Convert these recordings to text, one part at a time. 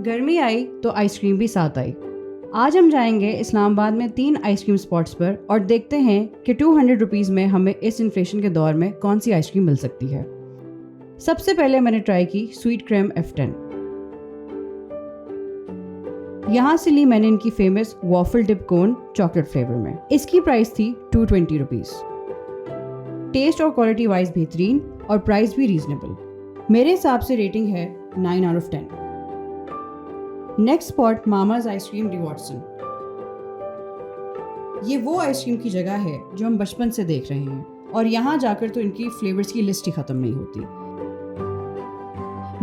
गर्मी आई तो आइसक्रीम भी साथ आई। आज हम जाएंगे इस्लामाबाद में 3 आइसक्रीम स्पॉट्स पर और देखते हैं कि 200 रुपीज़ में हमें इस इन्फ्लेशन के दौर में कौन सी आइसक्रीम मिल सकती है। सबसे पहले मैंने ट्राई की स्वीट क्रीम F10। यहाँ से ली मैंने इनकी फेमस वॉफल डिप कोन चॉकलेट फ्लेवर में। इसकी प्राइस थी 220 रुपीज़। टेस्ट और क्वालिटी वाइज बेहतरीन और प्राइस भी रीजनेबल। मेरे हिसाब से रेटिंग है 9 out of 10। Next spot mama's ice cream D Watson. ये वो आइसक्रीम की जगह है जो हम बचपन से देख रहे हैं और यहाँ जाकर तो इनकी फ्लेवर्स की लिस्ट ही खत्म नहीं होती।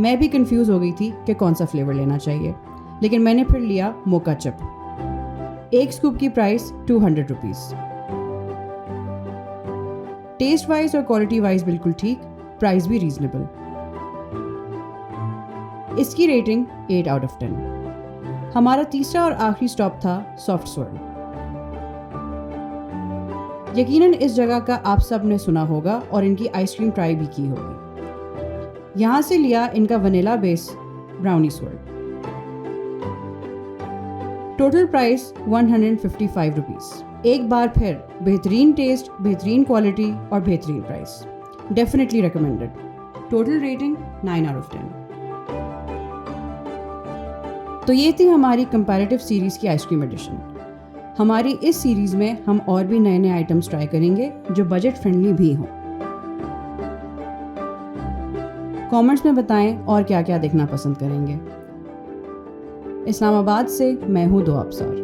मैं भी कंफ्यूज हो गई थी कि कौन सा फ्लेवर लेना चाहिए, लेकिन मैंने फिर लिया मोका चिप। एक स्कूप की प्राइस 200 रुपीज़। टेस्ट वाइज और क्वालिटी वाइज बिल्कुल ठीक, प्राइस भी रीजनेबल। इसकी रेटिंग 8 आउट ऑफ 10। हमारा तीसरा और आखिरी स्टॉप था सॉफ्ट स्वर्ल। यकीनन इस जगह का आप सब ने सुना होगा और इनकी आइसक्रीम ट्राई भी की होगी। यहाँ से लिया इनका vanilla base brownie swirl. Total price 155 rupees. एक बार फिर बेहतरीन टेस्ट, बेहतरीन क्वालिटी और बेहतरीन price. Definitely recommended. Total rating 9 out of 10। तो ये थी हमारी कंपैरेटिव सीरीज़ की आइसक्रीम एडिशन। हमारी इस सीरीज़ में हम और भी नए नए आइटम्स ट्राई करेंगे जो बजट फ्रेंडली भी हों। कमेंट्स में बताएं और क्या क्या देखना पसंद करेंगे। इस्लामाबाद से मैं हूँ दो अफसर।